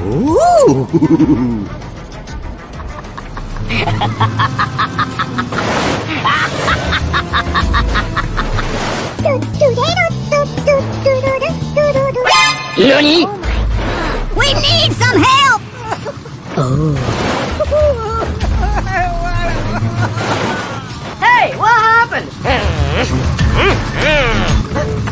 Ooh. NANI?! We need some help! Hey, what happened?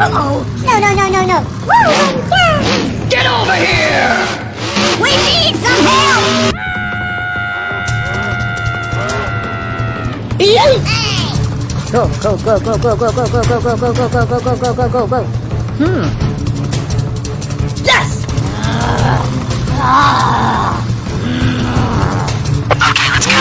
Uh-oh. No. Woo! Get over here! We need some help! Hey! Go. Yes! Okay, let's go.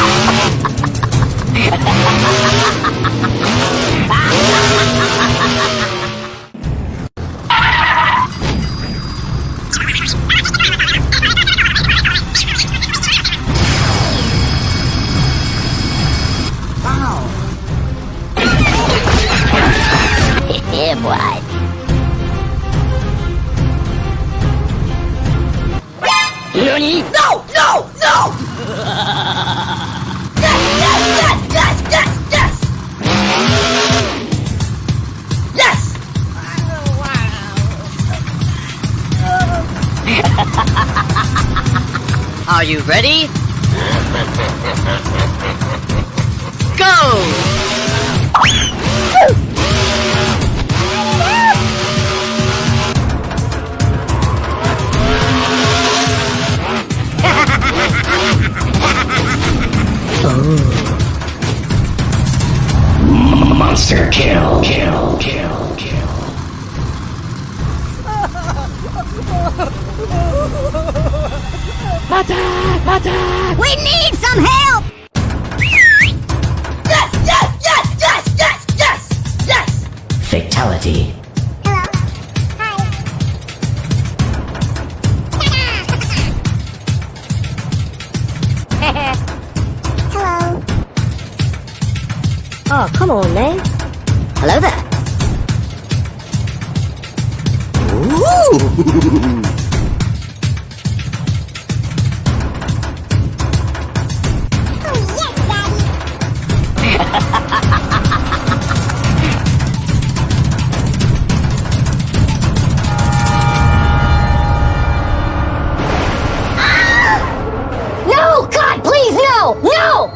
Yeah, boy. NANI?! No! Yes! Are you ready? Go! Monster kill. Attack! We need some help! Yes! Fatality. Hello? Hi. Hello? Oh, come on, man. Hello there. Ooh. Oh, yes, Daddy. No! God, please, no! No!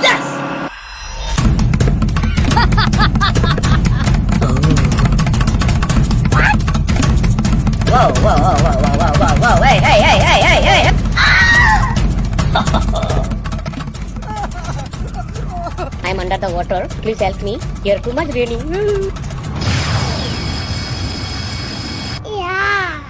Yes! Whoa. Hey. I'm under the water. Please help me. You're too much raining. Yeah.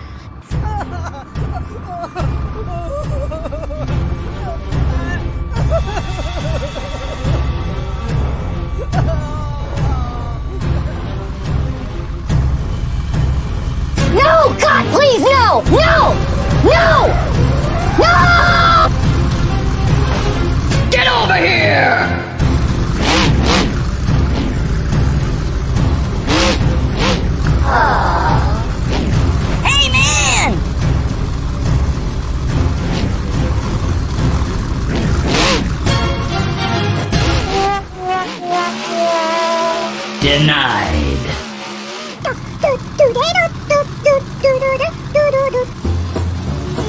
No! God, please, no! Get over here! Hey, man! Denied.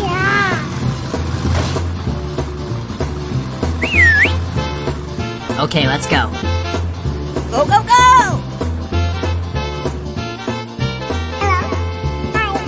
Yeah. Okay, let's go. Go! Hello? Hi.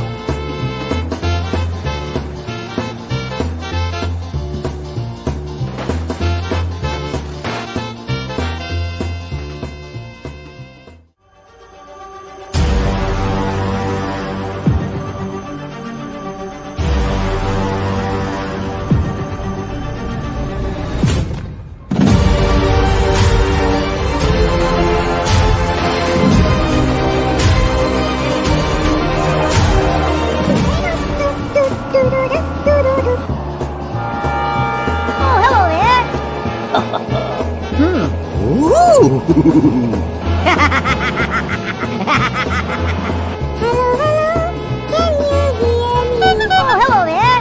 Can you hear me? Oh, hello there.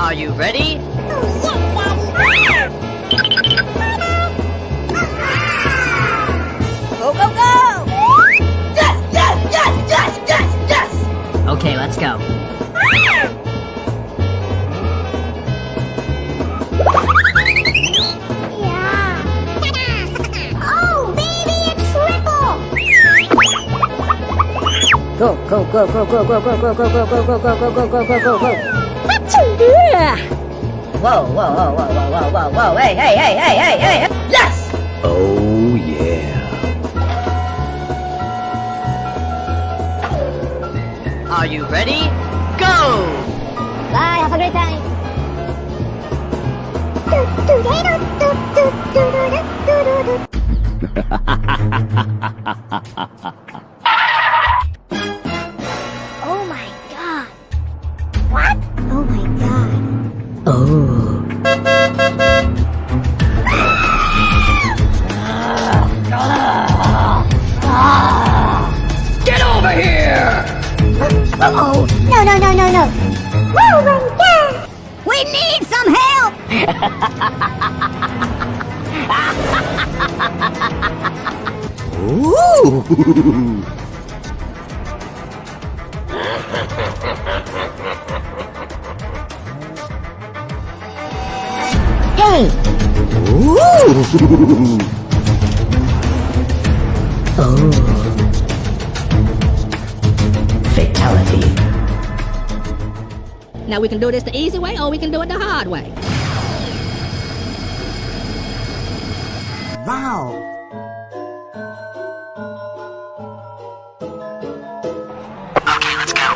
Are you ready? Oh, yes, Daddy. Go, go, go! Yes, yes, yes, yes, yes, yes! Okay, let's go. Yeah. Oh, baby, a triple! Go, go, go, go, go, go, go, go, go, go, go, go, go, go, go, go, go, go. Whoa, whoa, whoa, whoa, whoa, whoa, whoa, whoa, hey, hey, hey, hey, hey, hey! Yes! Oh, yeah. Are you ready? Go! Bye, have a great time. Oh my god. What? Oh my god. Get over here! Uh-oh. No, no, no, no, no. Oh my god. We need some help. Ooh. Hey. Ooh. Fatality. Now we can do this the easy way or we can do it the hard way. Wow. Okay, let's go.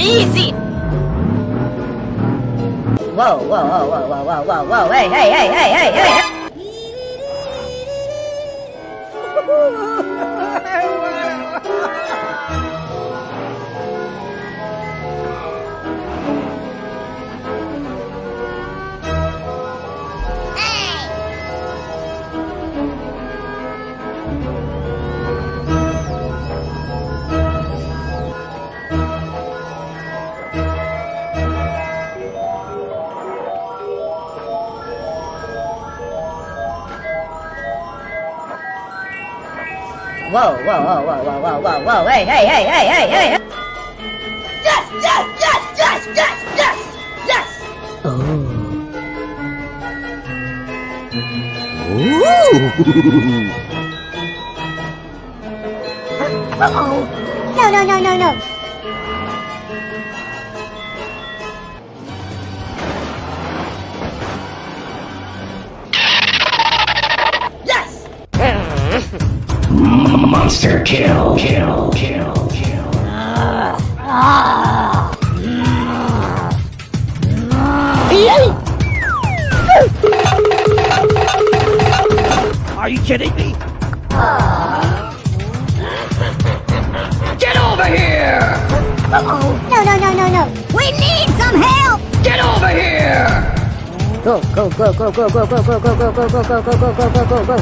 Easy! Whoa, whoa, whoa, whoa, whoa, whoa, whoa, whoa, hey, hey, hey, hey, hey, hey! Whoa, whoa, whoa, whoa, whoa, whoa, whoa, whoa, hey, hey, hey, hey, hey, hey! Yes, yes, yes, yes, yes, yes, yes! Ooh. Uh-oh. No, no, no, no, no. Yes! Monster kill, kill, kill, kill. Are you kidding me? Get over here! Uh-oh. No, no, no, no, no. We need some help. Get over here! Go, go, go, go, go, go, go, go, go, go, go, go, go, go, go, go, go, go, go.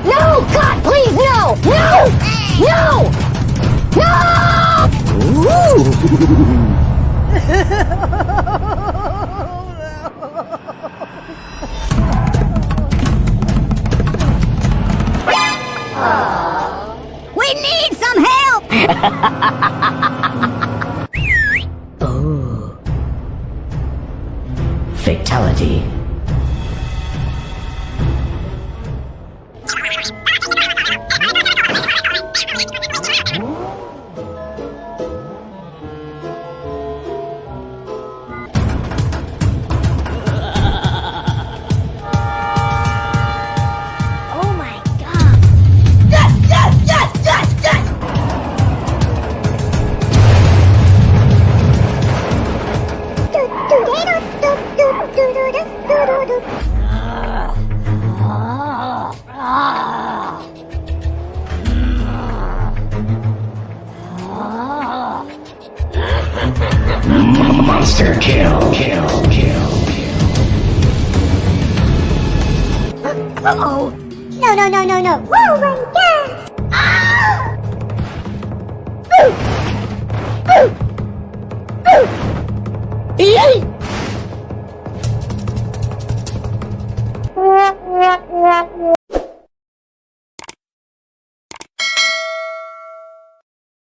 No, God, please, no! No! No! No! Ooh. We need some help! Fatality. Oh my god. Yes, yes, yes, yes, yes! Monster kill. Uh-oh. No, no, no, no, no. Whoa, run, gas! Ah! Ooh! Ooh! Ooh! Ee!